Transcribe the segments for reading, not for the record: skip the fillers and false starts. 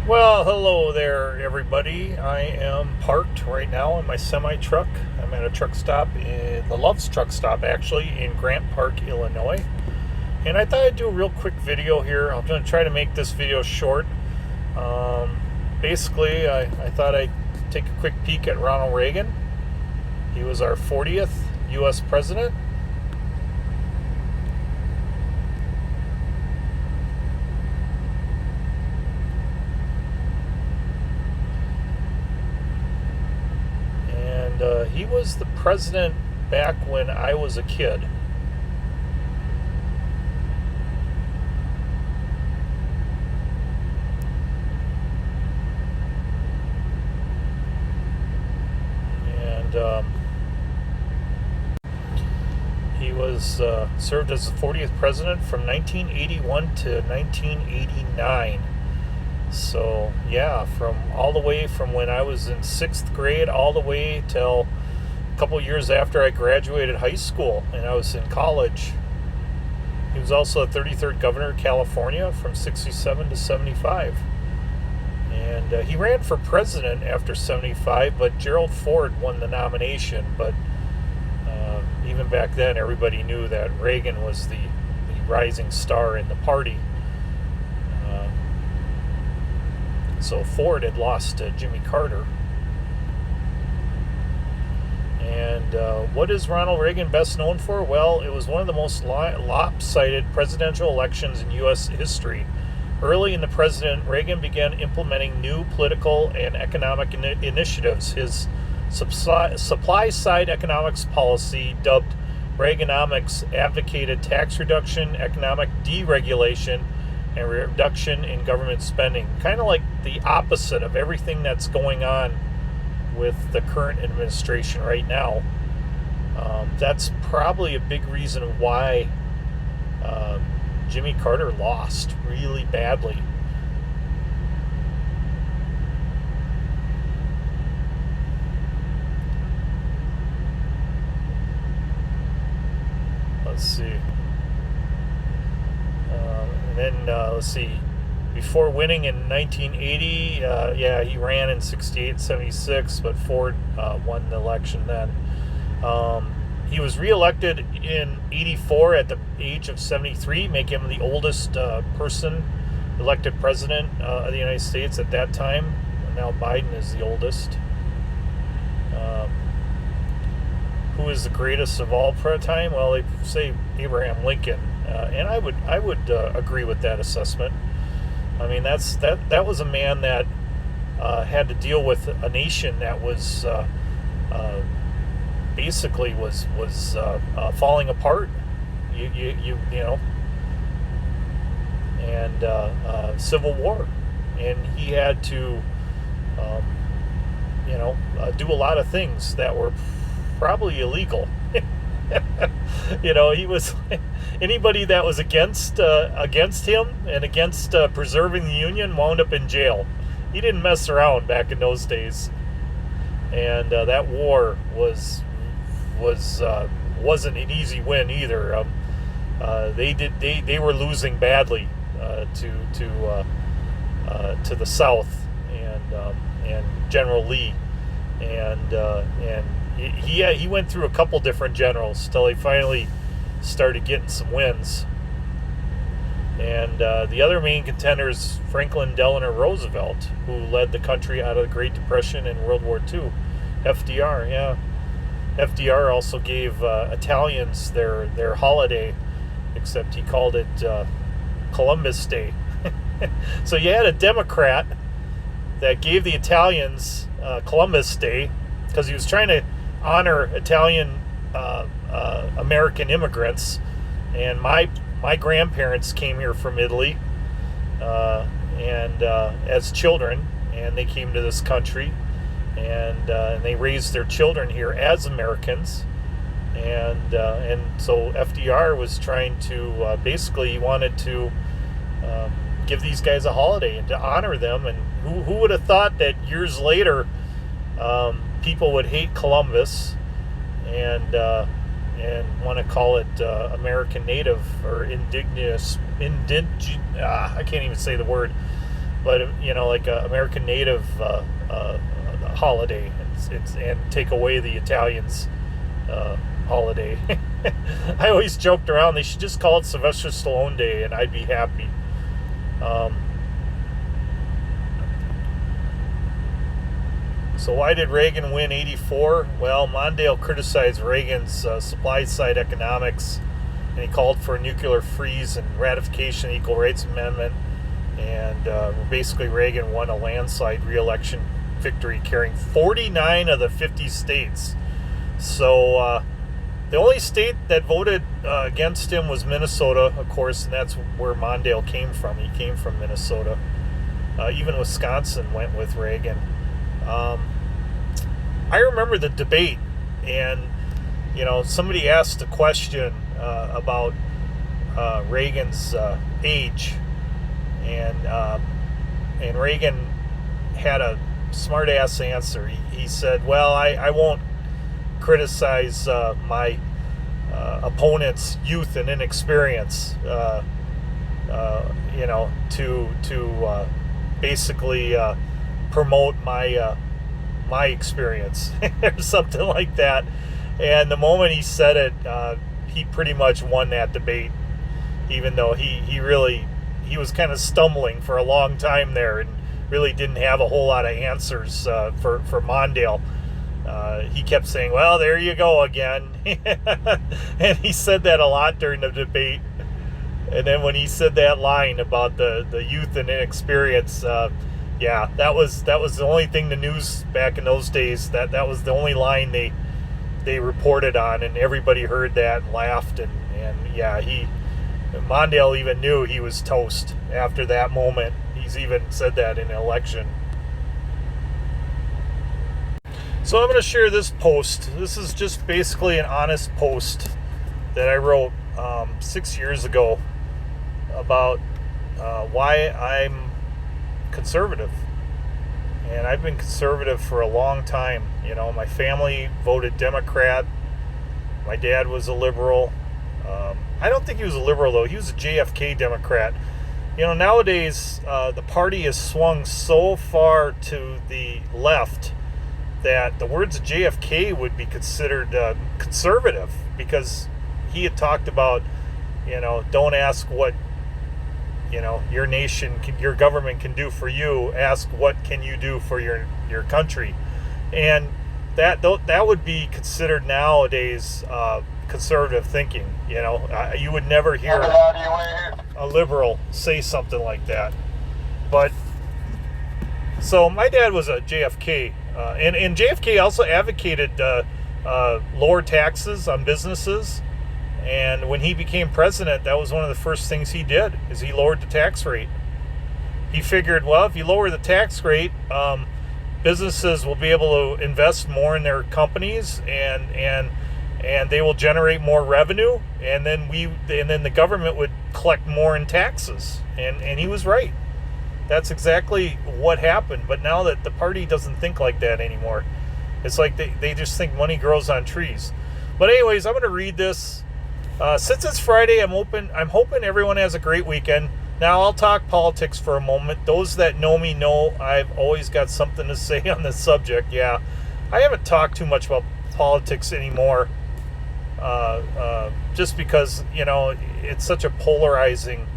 Well, hello there, everybody. I am parked right now in my semi truck. I'm at a truck stop, the Love's truck stop, actually, in Grant Park, Illinois. And I thought I'd do a real quick video here. I'm going to try to make this video short. Um, Basically, I thought I'd take a quick peek at Ronald Reagan. He was our 40th U.S. president. And he was the president back when I was a kid. And he was served as the 40th president from 1981 to 1989. So yeah, from all the way from when I was in sixth grade all the way till a couple years after I graduated high school and I was in college. He was also the 33rd governor of California from 67 to 75. And he ran for president after 75, but Gerald Ford won the nomination. But even back then, everybody knew that Reagan was the rising star in the party. Uh, so Ford had lost to Jimmy Carter. And what is Ronald Reagan best known for? Well, it was one of the most lopsided presidential elections in U.S. history. Early in the president, Reagan began implementing new political and economic initiatives. His supply-side economics policy, dubbed Reaganomics, advocated tax reduction, economic deregulation, and reduction in government spending. Kind of like the opposite of everything that's going on with the current administration right now. That's probably a big reason why Jimmy Carter lost really badly. Let's see. And then let's see. Before winning in 1980, yeah, he ran in 68, 76, but Ford won the election then. He was reelected in 84 at the age of 73, making him the oldest person elected president of the United States at that time. Now Biden is the oldest. Um, who is the greatest of all time? Well, they say Abraham Lincoln, and I would agree with that assessment. I mean, that was a man that had to deal with a nation that was basically was falling apart. You know, and civil war, and he had to um, do a lot of things that were probably illegal. He was anybody that was against him and against preserving the Union wound up in jail. He didn't mess around back in those days, and that war wasn't an easy win either. They were losing badly to the South and General Lee, and he went through a couple different generals till he finally started getting some wins. And the other main contender is Franklin Delano Roosevelt, who led the country out of the Great Depression and World War II. FDR, yeah. FDR also gave Italians their holiday, except he called it Columbus Day. So you had a Democrat that gave the Italians Columbus Day because he was trying to honor Italian American immigrants. And my grandparents came here from Italy, and as children, and they came to this country, and they raised their children here as Americans, and so FDR was trying to basically he wanted to give these guys a holiday and to honor them. And who would have thought that years later people would hate Columbus and want to call it American Native or indigenous. I can't even say the word. but like a American native holiday, and take away the Italians' holiday. I always joked around they should just call it Sylvester Stallone Day, and I'd be happy. So why did Reagan win 84? Well, Mondale criticized Reagan's supply side economics, and he called for a nuclear freeze and ratification of the Equal Rights Amendment. And basically Reagan won a landslide re-election victory, carrying 49 of the 50 states. So the only state that voted against him was Minnesota, of course, and that's where Mondale came from. He came from Minnesota. Even Wisconsin went with Reagan. I remember the debate, and somebody asked a question about Reagan's age, and Reagan had a smart-ass answer. He said, "Well, I won't criticize my opponent's youth and inexperience, to basically promote my experience," or something like that. And the moment he said it, he pretty much won that debate, even though he was kind of stumbling for a long time there and really didn't have a whole lot of answers for Mondale. He kept saying, "Well, there you go again." And he said that a lot during the debate. And then when he said that line about the youth and inexperience, yeah, that was the only thing the news back in those days, that was the only line they reported on, and everybody heard that and laughed, and yeah, Mondale even knew he was toast after that moment. He's even said that in an election. So I'm going to share this post. This is just basically an honest post that I wrote 6 years ago about why I'm conservative. And I've been conservative for a long time. My family voted Democrat. My dad was a liberal. I don't think he was a liberal, though. He was a JFK Democrat. Nowadays, the party has swung so far to the left that the words of JFK would be considered conservative, because he had talked about, don't ask what your nation, your government can do for you. Ask what can you do for your country, and that would be considered nowadays conservative thinking. You would never hear a liberal say something like that. But so my dad was a JFK, and JFK also advocated lower taxes on businesses. And when he became president, that was one of the first things he did, is he lowered the tax rate. He figured, well, if you lower the tax rate, businesses will be able to invest more in their companies, and they will generate more revenue, and then the government would collect more in taxes. And he was right. That's exactly what happened. But now that the party doesn't think like that anymore, it's like they just think money grows on trees. But anyways, I'm going to read this. Since it's Friday, I'm hoping everyone has a great weekend. Now, I'll talk politics for a moment. Those that know me know I've always got something to say on this subject. Yeah, I haven't talked too much about politics anymore, just because, it's such a polarizing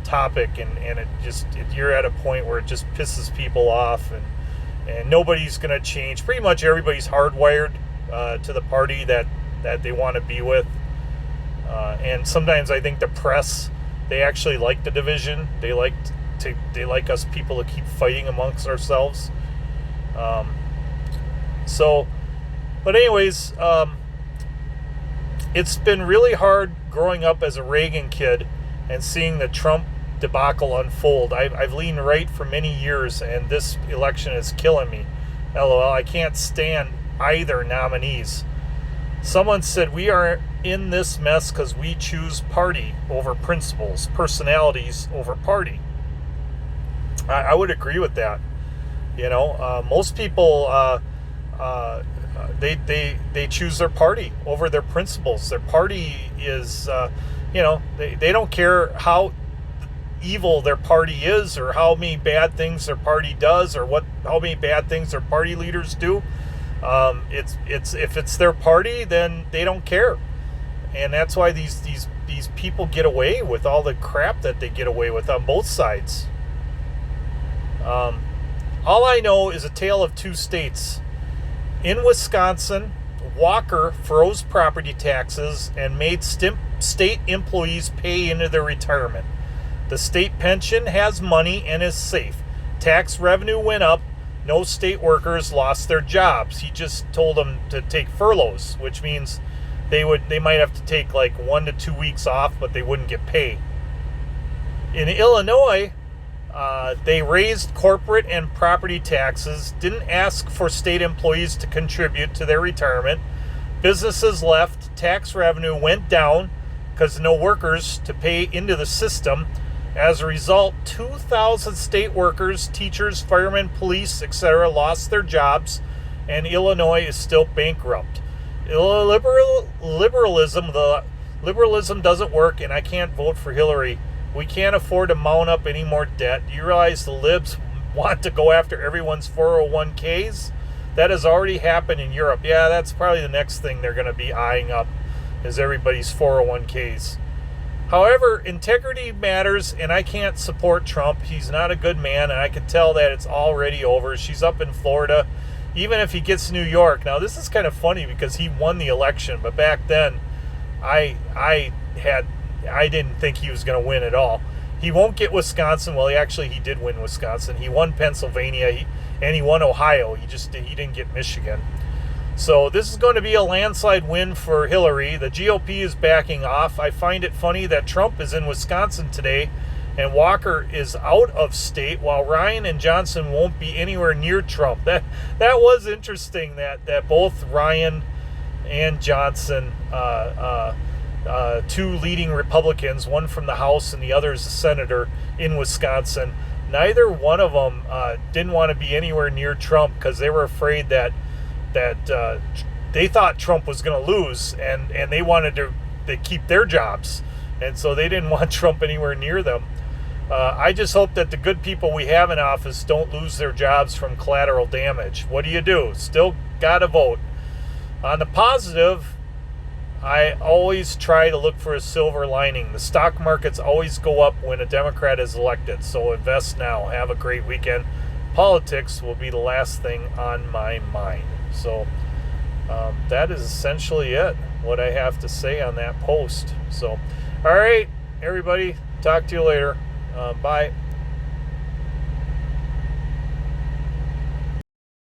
topic, and you're at a point where it just pisses people off, and nobody's going to change. Pretty much everybody's hardwired to the party that they want to be with. And sometimes I think the press, they actually like the division. They like us people to keep fighting amongst ourselves. But anyways, it's been really hard growing up as a Reagan kid and seeing the Trump debacle unfold. I've leaned right for many years, and this election is killing me. LOL, I can't stand either nominees. Someone said we are in this mess because we choose party over principles, personalities over party. I would agree with that. Most people they choose their party over their principles. Their party is they don't care how evil their party is, or how many bad things their party does, or how many bad things their party leaders do. It's if it's their party, then they don't care, and that's why these people get away with all the crap that they get away with on both sides. All I know is a tale of two states. In Wisconsin, Walker froze property taxes and made state employees pay into their retirement. The state pension has money and is safe. Tax revenue went up. No state workers lost their jobs. He just told them to take furloughs, which means they might have to take like 1 to 2 weeks off, but they wouldn't get pay. In Illinois, they raised corporate and property taxes, didn't ask for state employees to contribute to their retirement. Businesses left, tax revenue went down because no workers to pay into the system. As a result, 2,000 state workers, teachers, firemen, police, etc. lost their jobs, and Illinois is still bankrupt. Liberalism doesn't work, and I can't vote for Hillary. We can't afford to mount up any more debt. Do you realize the libs want to go after everyone's 401ks? That has already happened in Europe. Yeah, that's probably the next thing they're going to be eyeing up, is everybody's 401ks. However, integrity matters, and I can't support Trump. He's not a good man, and I can tell that it's already over. She's up in Florida. Even if he gets New York. Now, this is kind of funny because he won the election, but back then, I didn't think he was going to win at all. He won't get Wisconsin. Well, he did win Wisconsin. He won Pennsylvania, and he won Ohio. He didn't get Michigan. So this is going to be a landslide win for Hillary. The GOP is backing off. I find it funny that Trump is in Wisconsin today and Walker is out of state, while Ryan and Johnson won't be anywhere near Trump. That was interesting that both Ryan and Johnson, two leading Republicans, one from the House and the other is a senator in Wisconsin, neither one of them didn't want to be anywhere near Trump because they were afraid that they thought Trump was going to lose, and they wanted to keep their jobs, and so they didn't want Trump anywhere near them. I just hope that the good people we have in office don't lose their jobs from collateral damage. What do? Still got to vote. On the positive, I always try to look for a silver lining. The stock markets always go up when a Democrat is elected, so invest now. Have a great weekend. Politics will be the last thing on my mind. So that is essentially it, what I have to say on that post. So, all right, everybody, talk to you later. Bye.